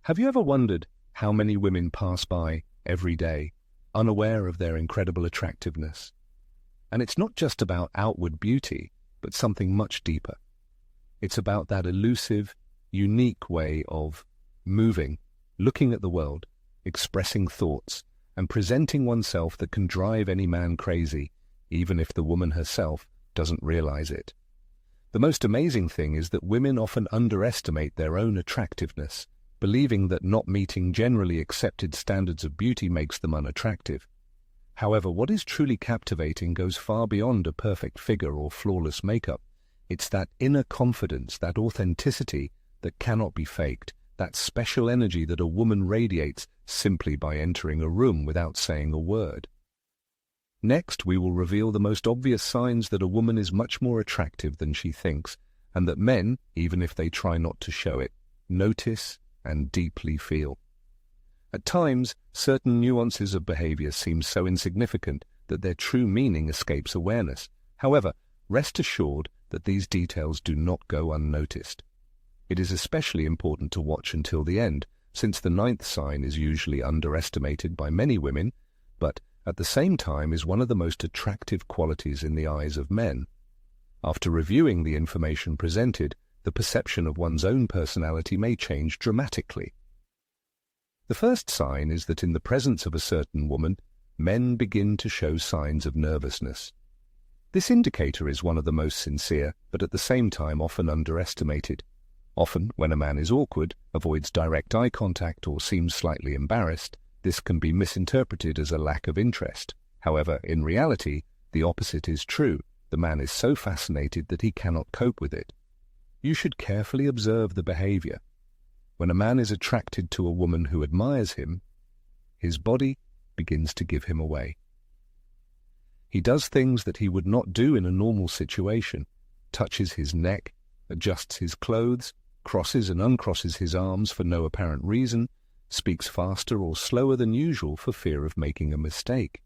Have you ever wondered how many women pass by every day, unaware of their incredible attractiveness? And it's not just about outward beauty, but something much deeper. It's about that elusive, unique way of moving, looking at the world, expressing thoughts, and presenting oneself that can drive any man crazy, even if the woman herself doesn't realize it. The most amazing thing is that women often underestimate their own attractiveness, believing that not meeting generally accepted standards of beauty makes them unattractive. However, what is truly captivating goes far beyond a perfect figure or flawless makeup. It's that inner confidence, that authenticity that cannot be faked, that special energy that a woman radiates simply by entering a room without saying a word. Next, we will reveal the most obvious signs that a woman is much more attractive than she thinks, and that men, even if they try not to show it, notice and deeply feel. At times, certain nuances of behavior seem so insignificant that their true meaning escapes awareness. However, rest assured that these details do not go unnoticed. It is especially important to watch until the end, since the ninth sign is usually underestimated by many women, but at the same time is one of the most attractive qualities in the eyes of men. After reviewing the information presented, the perception of one's own personality may change dramatically. The first sign is that in the presence of a certain woman, men begin to show signs of nervousness. This indicator is one of the most sincere, but at the same time often underestimated. Often, when a man is awkward, avoids direct eye contact, or seems slightly embarrassed, this can be misinterpreted as a lack of interest. However, in reality, the opposite is true. The man is so fascinated that he cannot cope with it. You should carefully observe the behavior. When a man is attracted to a woman who admires him, his body begins to give him away. He does things that he would not do in a normal situation, touches his neck, adjusts his clothes, crosses and uncrosses his arms for no apparent reason, speaks faster or slower than usual for fear of making a mistake.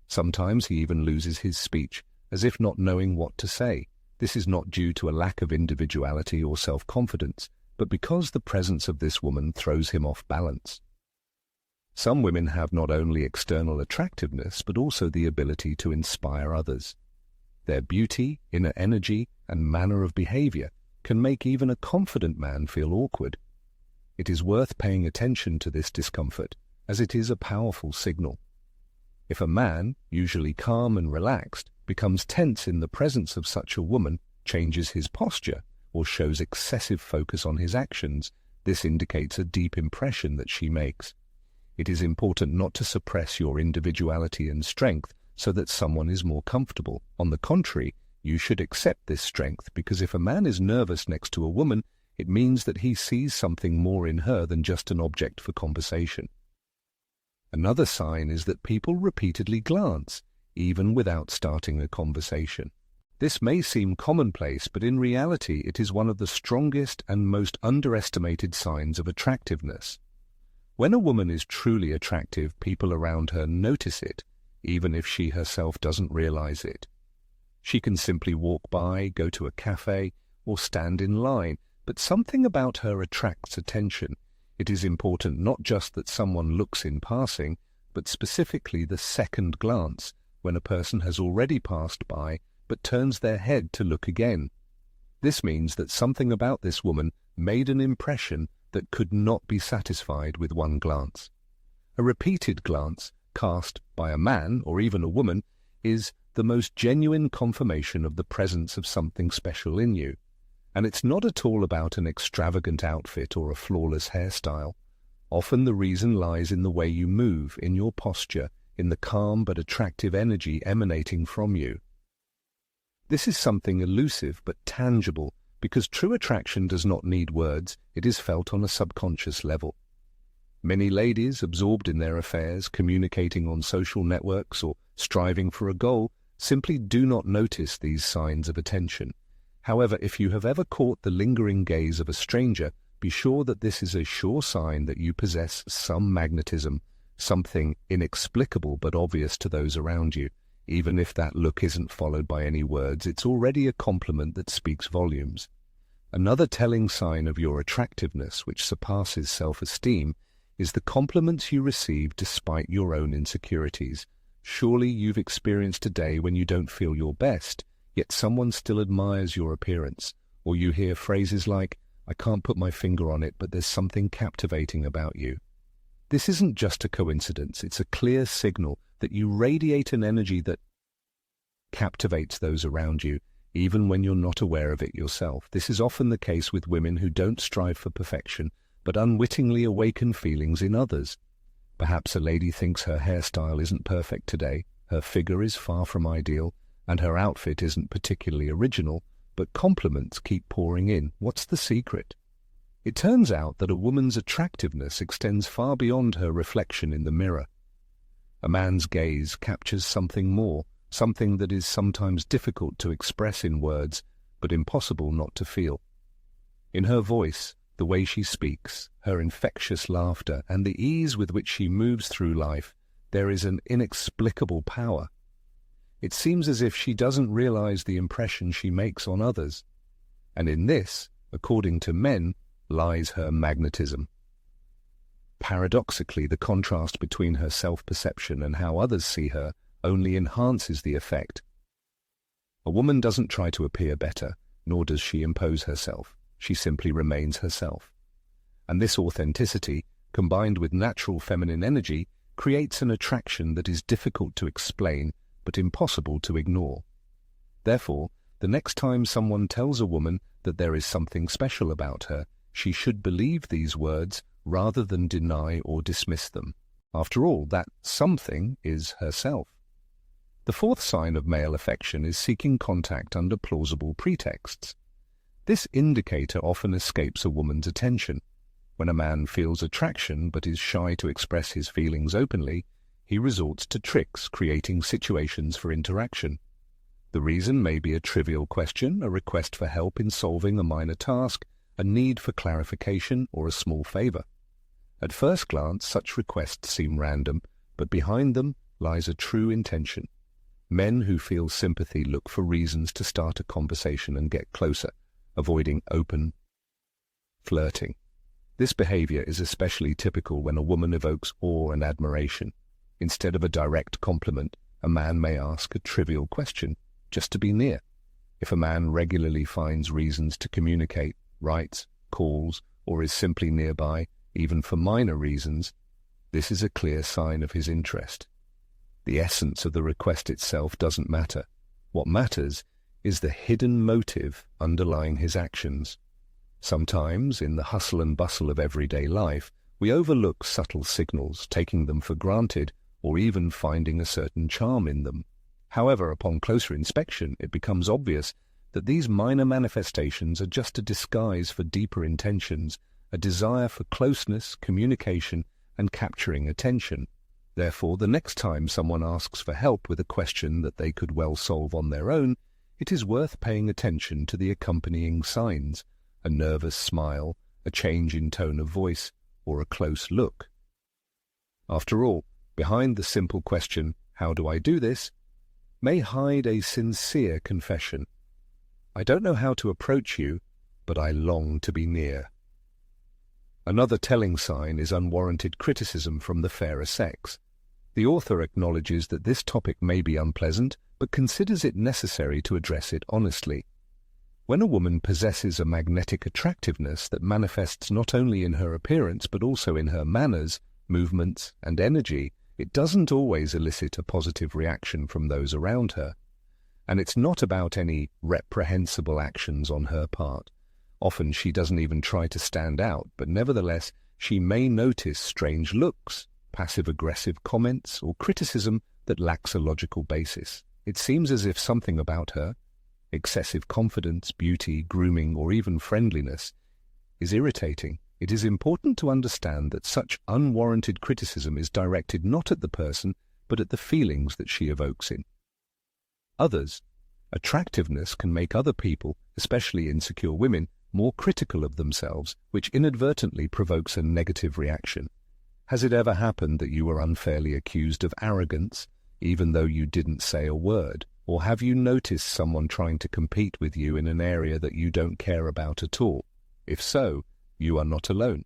Sometimes he even loses his speech, as if not knowing what to say. This is not due to a lack of individuality or self-confidence, but because the presence of this woman throws him off balance. Some women have not only external attractiveness, but also the ability to inspire others. Their beauty, inner energy, and manner of behavior can make even a confident man feel awkward. It is worth paying attention to this discomfort, as it is a powerful signal. If a man, usually calm and relaxed, becomes tense in the presence of such a woman, changes his posture, or shows excessive focus on his actions, this indicates a deep impression that she makes. It is important not to suppress your individuality and strength so that someone is more comfortable. On the contrary, you should accept this strength, because if a man is nervous next to a woman, it means that he sees something more in her than just an object for conversation. Another sign is that people repeatedly glance, even without starting a conversation. This may seem commonplace, but in reality it is one of the strongest and most underestimated signs of attractiveness. When a woman is truly attractive, people around her notice it, even if she herself doesn't realize it. She can simply walk by, go to a cafe, or stand in line, but something about her attracts attention. It is important not just that someone looks in passing, but specifically the second glance, when a person has already passed by but turns their head to look again. This means that something about this woman made an impression that could not be satisfied with one glance. A repeated glance, cast by a man or even a woman, is the most genuine confirmation of the presence of something special in you. And it's not at all about an extravagant outfit or a flawless hairstyle. Often the reason lies in the way you move, in your posture, in the calm but attractive energy emanating from you. This is something elusive but tangible, because true attraction does not need words, it is felt on a subconscious level. Many ladies, absorbed in their affairs, communicating on social networks, or striving for a goal, simply do not notice these signs of attention. However, if you have ever caught the lingering gaze of a stranger, be sure that this is a sure sign that you possess some magnetism, something inexplicable but obvious to those around you. Even if that look isn't followed by any words, it's already a compliment that speaks volumes. Another telling sign of your attractiveness, which surpasses self-esteem, is the compliments you receive despite your own insecurities. Surely you've experienced a day when you don't feel your best, yet someone still admires your appearance, or you hear phrases like, "I can't put my finger on it, but there's something captivating about you." This isn't just a coincidence, it's a clear signal that you radiate an energy that captivates those around you, even when you're not aware of it yourself. This is often the case with women who don't strive for perfection, but unwittingly awaken feelings in others. Perhaps a lady thinks her hairstyle isn't perfect today, her figure is far from ideal, and her outfit isn't particularly original, but compliments keep pouring in. What's the secret? It turns out that a woman's attractiveness extends far beyond her reflection in the mirror. A man's gaze captures something more, something that is sometimes difficult to express in words, but impossible not to feel. In her voice, the way she speaks, her infectious laughter, and the ease with which she moves through life, there is an inexplicable power. It seems as if she doesn't realize the impression she makes on others. And in this, according to men, lies her magnetism. Paradoxically, the contrast between her self-perception and how others see her only enhances the effect. A woman doesn't try to appear better, nor does she impose herself. She simply remains herself. And this authenticity, combined with natural feminine energy, creates an attraction that is difficult to explain, but impossible to ignore. Therefore, the next time someone tells a woman that there is something special about her, she should believe these words rather than deny or dismiss them. After all, that something is herself. The fourth sign of male affection is seeking contact under plausible pretexts. This indicator often escapes a woman's attention. When a man feels attraction but is shy to express his feelings openly, he resorts to tricks, creating situations for interaction. The reason may be a trivial question, a request for help in solving a minor task, a need for clarification, or a small favor. At first glance, such requests seem random, but behind them lies a true intention. Men who feel sympathy look for reasons to start a conversation and get closer, avoiding open flirting. This behavior is especially typical when a woman evokes awe and admiration. Instead of a direct compliment, a man may ask a trivial question, just to be near. If a man regularly finds reasons to communicate, writes, calls, or is simply nearby, even for minor reasons, this is a clear sign of his interest. The essence of the request itself doesn't matter. What matters is the hidden motive underlying his actions. Sometimes, in the hustle and bustle of everyday life, we overlook subtle signals, taking them for granted, or even finding a certain charm in them. However, upon closer inspection, it becomes obvious that these minor manifestations are just a disguise for deeper intentions, a desire for closeness, communication, and capturing attention. Therefore, the next time someone asks for help with a question that they could well solve on their own, it is worth paying attention to the accompanying signs, a nervous smile, a change in tone of voice, or a close look. After all, behind the simple question, "How do I do this?" may hide a sincere confession. "I don't know how to approach you, but I long to be near." Another telling sign is unwarranted criticism from the fairer sex. The author acknowledges that this topic may be unpleasant, but considers it necessary to address it honestly. When a woman possesses a magnetic attractiveness that manifests not only in her appearance but also in her manners, movements, and energy, it doesn't always elicit a positive reaction from those around her. And it's not about any reprehensible actions on her part. Often she doesn't even try to stand out, but nevertheless she may notice strange looks, passive-aggressive comments, or criticism that lacks a logical basis. It seems as if something about her, excessive confidence, beauty, grooming, or even friendliness, is irritating. It is important to understand that such unwarranted criticism is directed not at the person, but at the feelings that she evokes in others. Attractiveness can make other people, especially insecure women, more critical of themselves, which inadvertently provokes a negative reaction. Has it ever happened that you were unfairly accused of arrogance, even though you didn't say a word? Or have you noticed someone trying to compete with you in an area that you don't care about at all? If so, you are not alone.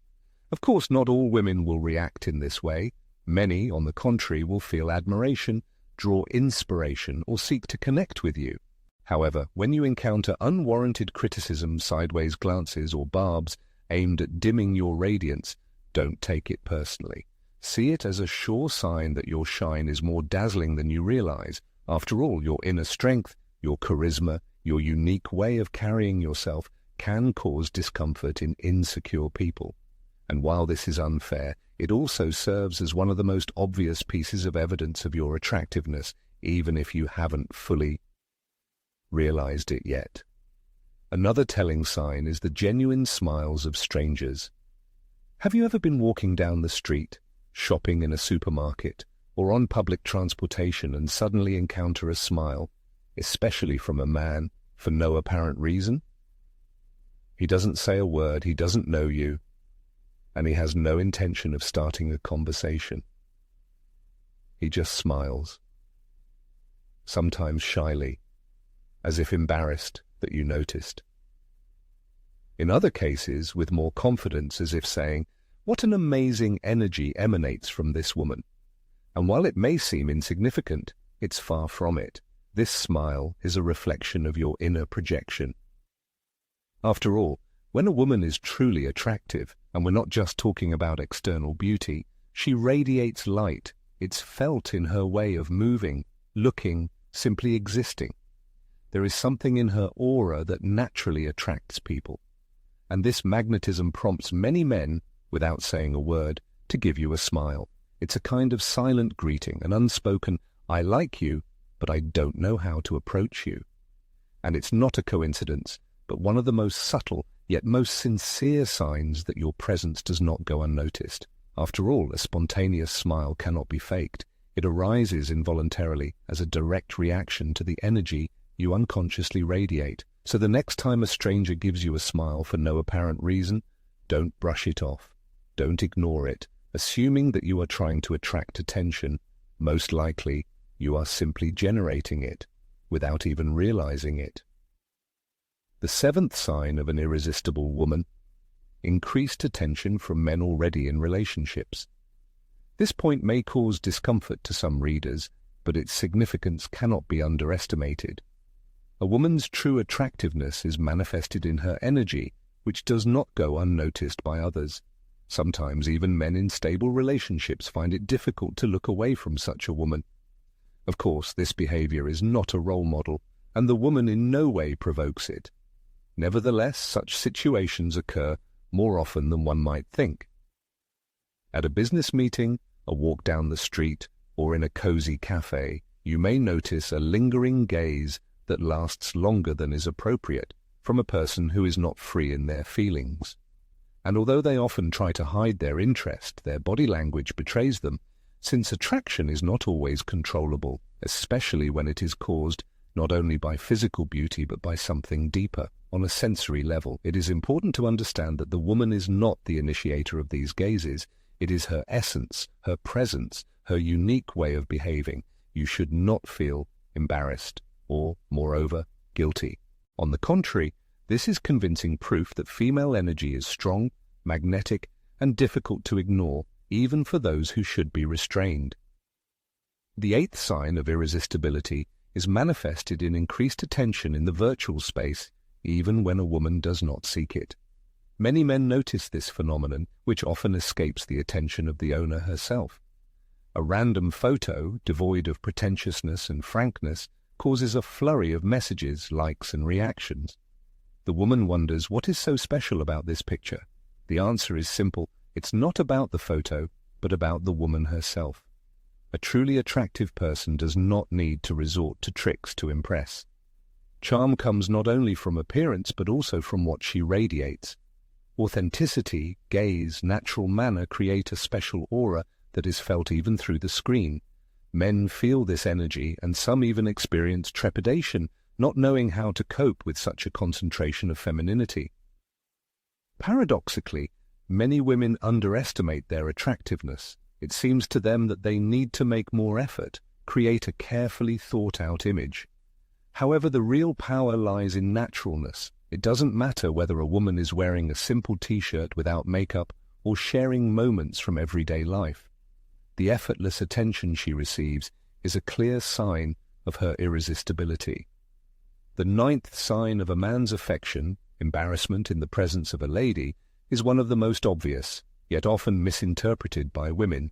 Of course, not all women will react in this way. Many, on the contrary, will feel admiration, draw inspiration, or seek to connect with you. However, when you encounter unwarranted criticism, sideways glances, or barbs aimed at dimming your radiance, don't take it personally. See it as a sure sign that your shine is more dazzling than you realize. After all, your inner strength, your charisma, your unique way of carrying yourself can cause discomfort in insecure people. And while this is unfair, it also serves as one of the most obvious pieces of evidence of your attractiveness, even if you haven't fully realized it yet. Another telling sign is the genuine smiles of strangers. Have you ever been walking down the street, shopping in a supermarket, or on public transportation and suddenly encounter a smile, especially from a man, for no apparent reason? He doesn't say a word, he doesn't know you, and he has no intention of starting a conversation. He just smiles, sometimes shyly, as if embarrassed that you noticed. In other cases, with more confidence, as if saying, "What an amazing energy emanates from this woman." And while it may seem insignificant, it's far from it. This smile is a reflection of your inner projection. After all, when a woman is truly attractive, and we're not just talking about external beauty, she radiates light. It's felt in her way of moving, looking, simply existing. There is something in her aura that naturally attracts people. And this magnetism prompts many men, without saying a word, to give you a smile. It's a kind of silent greeting, an unspoken, "I like you, but I don't know how to approach you." And it's not a coincidence, but one of the most subtle, yet most sincere signs that your presence does not go unnoticed. After all, a spontaneous smile cannot be faked. It arises involuntarily as a direct reaction to the energy you unconsciously radiate. So the next time a stranger gives you a smile for no apparent reason, don't brush it off. Don't ignore it, assuming that you are trying to attract attention. Most likely, you are simply generating it, without even realizing it. The seventh sign of an irresistible woman: increased attention from men already in relationships. This point may cause discomfort to some readers, but its significance cannot be underestimated. A woman's true attractiveness is manifested in her energy, which does not go unnoticed by others. Sometimes even men in stable relationships find it difficult to look away from such a woman. Of course, this behavior is not a role model, and the woman in no way provokes it. Nevertheless, such situations occur more often than one might think. At a business meeting, a walk down the street, or in a cozy cafe, you may notice a lingering gaze that lasts longer than is appropriate from a person who is not free in their feelings. And although they often try to hide their interest, their body language betrays them, since attraction is not always controllable, especially when it is caused not only by physical beauty but by something deeper. On a sensory level, it is important to understand that the woman is not the initiator of these gazes. It is her essence, her presence, her unique way of behaving. You should not feel embarrassed or, moreover, guilty. On the contrary, this is convincing proof that female energy is strong, magnetic, and difficult to ignore, even for those who should be restrained. The eighth sign of irresistibility is manifested in increased attention in the virtual space, even when a woman does not seek it. Many men notice this phenomenon, which often escapes the attention of the owner herself. A random photo, devoid of pretentiousness and frankness, causes a flurry of messages, likes, and reactions. The woman wonders, what is so special about this picture? The answer is simple. It's not about the photo, but about the woman herself. A truly attractive person does not need to resort to tricks to impress. Charm comes not only from appearance, but also from what she radiates. Authenticity, gaze, natural manner create a special aura that is felt even through the screen. Men feel this energy, and some even experience trepidation, not knowing how to cope with such a concentration of femininity. Paradoxically, many women underestimate their attractiveness. It seems to them that they need to make more effort, create a carefully thought-out image. However, the real power lies in naturalness. It doesn't matter whether a woman is wearing a simple t-shirt without makeup or sharing moments from everyday life. The effortless attention she receives is a clear sign of her irresistibility. The 9th sign of a man's affection, embarrassment in the presence of a lady, is one of the most obvious, yet often misinterpreted by women.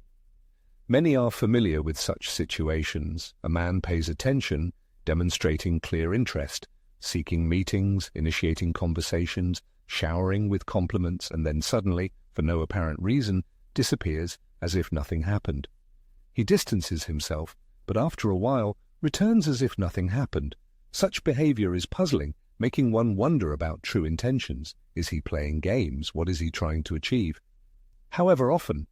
Many are familiar with such situations. A man pays attention, demonstrating clear interest, seeking meetings, initiating conversations, showering with compliments, and then suddenly, for no apparent reason, disappears as if nothing happened. He distances himself, but after a while returns as if nothing happened. Such behavior is puzzling, making one wonder about true intentions. Is he playing games? What is he trying to achieve? However, often,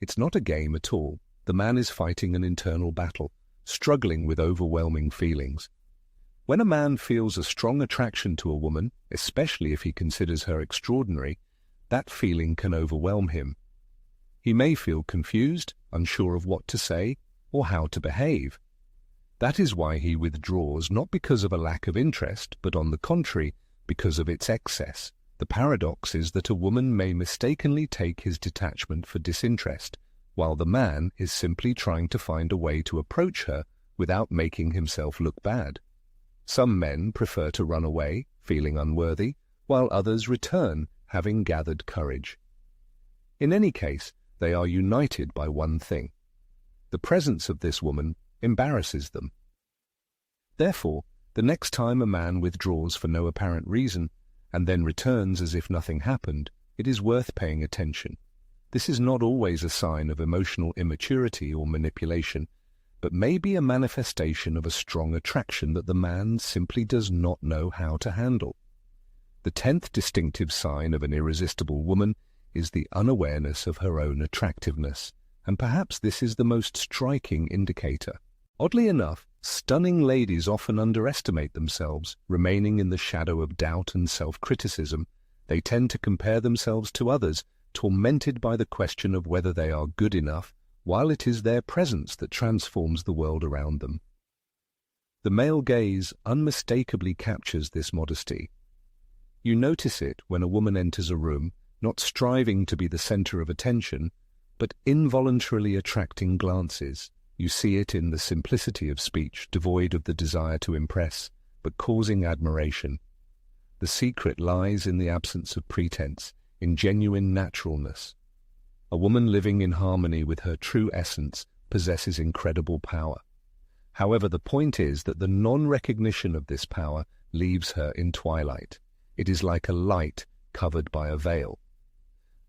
it's not a game at all. The man is fighting an internal battle, struggling with overwhelming feelings. When a man feels a strong attraction to a woman, especially if he considers her extraordinary, that feeling can overwhelm him. He may feel confused, unsure of what to say, or how to behave. That is why he withdraws, not because of a lack of interest, but on the contrary, because of its excess. The paradox is that a woman may mistakenly take his detachment for disinterest, while the man is simply trying to find a way to approach her without making himself look bad. Some men prefer to run away, feeling unworthy, while others return, having gathered courage. In any case, they are united by one thing. The presence of this woman embarrasses them. Therefore, the next time a man withdraws for no apparent reason, and then returns as if nothing happened, it is worth paying attention. This is not always a sign of emotional immaturity or manipulation, but may be a manifestation of a strong attraction that the man simply does not know how to handle. The 10th distinctive sign of an irresistible woman is the unawareness of her own attractiveness, and perhaps this is the most striking indicator. Oddly enough, stunning ladies often underestimate themselves, remaining in the shadow of doubt and self-criticism. They tend to compare themselves to others, tormented by the question of whether they are good enough, while it is their presence that transforms the world around them. The male gaze unmistakably captures this modesty. You notice it when a woman enters a room, not striving to be the center of attention, but involuntarily attracting glances. You see it in the simplicity of speech, devoid of the desire to impress, but causing admiration. The secret lies in the absence of pretense, in genuine naturalness. A woman living in harmony with her true essence possesses incredible power. However, the point is that the non-recognition of this power leaves her in twilight. It is like a light covered by a veil.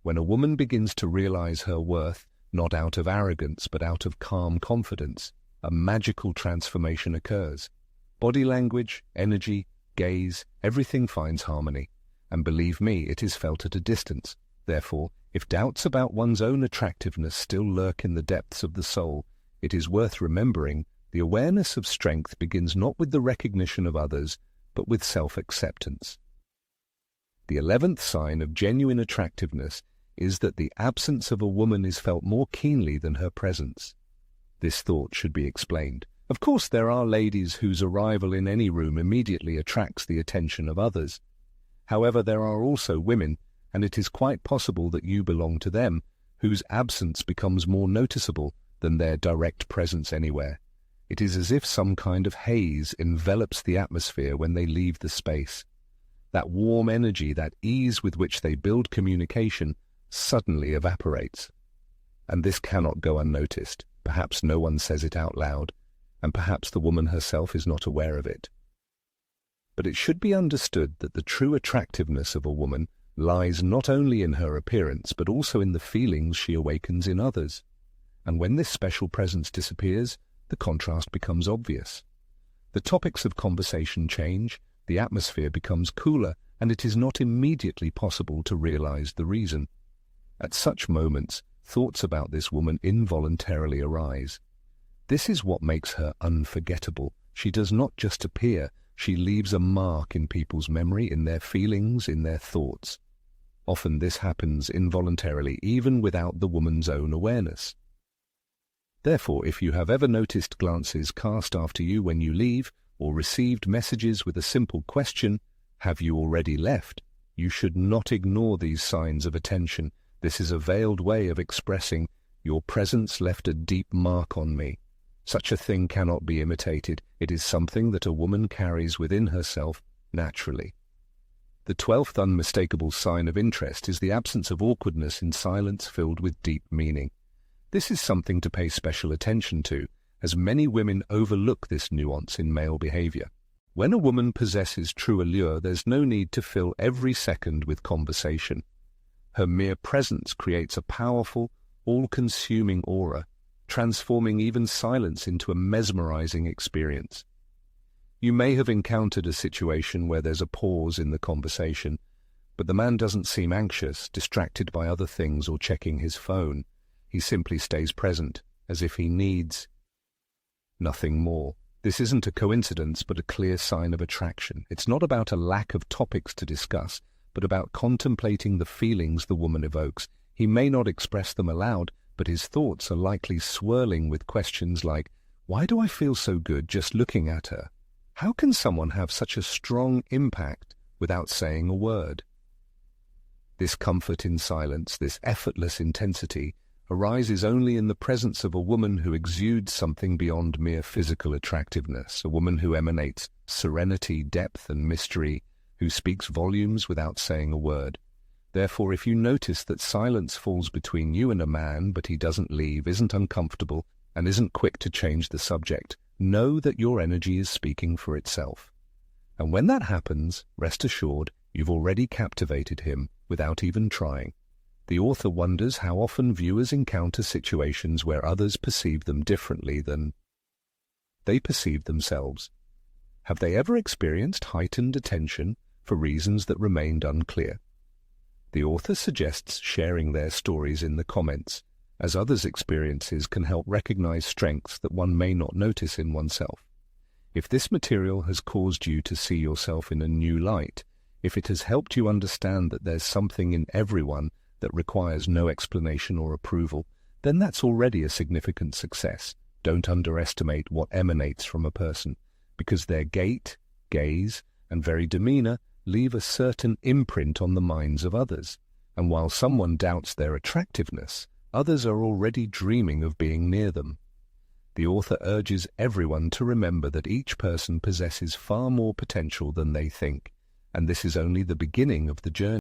When a woman begins to realize her worth, not out of arrogance but out of calm confidence, a magical transformation occurs. Body language, energy, gaze, everything finds harmony. And believe me, it is felt at a distance. Therefore, if doubts about one's own attractiveness still lurk in the depths of the soul, it is worth remembering the awareness of strength begins not with the recognition of others, but with self-acceptance. The 11th sign of genuine attractiveness is that the absence of a woman is felt more keenly than her presence. This thought should be explained. Of course, there are ladies whose arrival in any room immediately attracts the attention of others. However, there are also women, and it is quite possible that you belong to them, whose absence becomes more noticeable than their direct presence anywhere. It is as if some kind of haze envelops the atmosphere when they leave the space. That warm energy, that ease with which they build communication, suddenly evaporates. And this cannot go unnoticed. Perhaps no one says it out loud, and perhaps the woman herself is not aware of it. But it should be understood that the true attractiveness of a woman lies not only in her appearance, but also in the feelings she awakens in others. And when this special presence disappears, the contrast becomes obvious. The topics of conversation change, the atmosphere becomes cooler, and it is not immediately possible to realize the reason. At such moments, thoughts about this woman involuntarily arise. This is what makes her unforgettable. She does not just appear, she leaves a mark in people's memory, in their feelings, in their thoughts. Often this happens involuntarily, even without the woman's own awareness. Therefore, if you have ever noticed glances cast after you when you leave, or received messages with a simple question, "Have you already left?" You should not ignore these signs of attention. This is a veiled way of expressing, "Your presence left a deep mark on me." Such a thing cannot be imitated. It is something that a woman carries within herself naturally. The 12th unmistakable sign of interest is the absence of awkwardness in silence filled with deep meaning. This is something to pay special attention to, as many women overlook this nuance in male behavior. When a woman possesses true allure, there's no need to fill every second with conversation. Her mere presence creates a powerful, all-consuming aura, transforming even silence into a mesmerizing experience. You may have encountered a situation where there's a pause in the conversation, but the man doesn't seem anxious, distracted by other things or checking his phone. He simply stays present, as if he needs nothing more. This isn't a coincidence, but a clear sign of attraction. It's not about a lack of topics to discuss, but about contemplating the feelings the woman evokes. He may not express them aloud, but his thoughts are likely swirling with questions like, "Why do I feel so good just looking at her? How can someone have such a strong impact without saying a word?" This comfort in silence, this effortless intensity, arises only in the presence of a woman who exudes something beyond mere physical attractiveness, a woman who emanates serenity, depth, and mystery, who speaks volumes without saying a word. Therefore, if you notice that silence falls between you and a man, but he doesn't leave, isn't uncomfortable, and isn't quick to change the subject, know that your energy is speaking for itself. And when that happens, rest assured, you've already captivated him without even trying. The author wonders how often viewers encounter situations where others perceive them differently than they perceive themselves. Have they ever experienced heightened attention for reasons that remained unclear? The author suggests sharing their stories in the comments, as others' experiences can help recognize strengths that one may not notice in oneself. If this material has caused you to see yourself in a new light, if it has helped you understand that there's something in everyone that requires no explanation or approval, then that's already a significant success. Don't underestimate what emanates from a person, because their gait, gaze, and very demeanor leave a certain imprint on the minds of others. And while someone doubts their attractiveness, others are already dreaming of being near them. The author urges everyone to remember that each person possesses far more potential than they think, and this is only the beginning of the journey.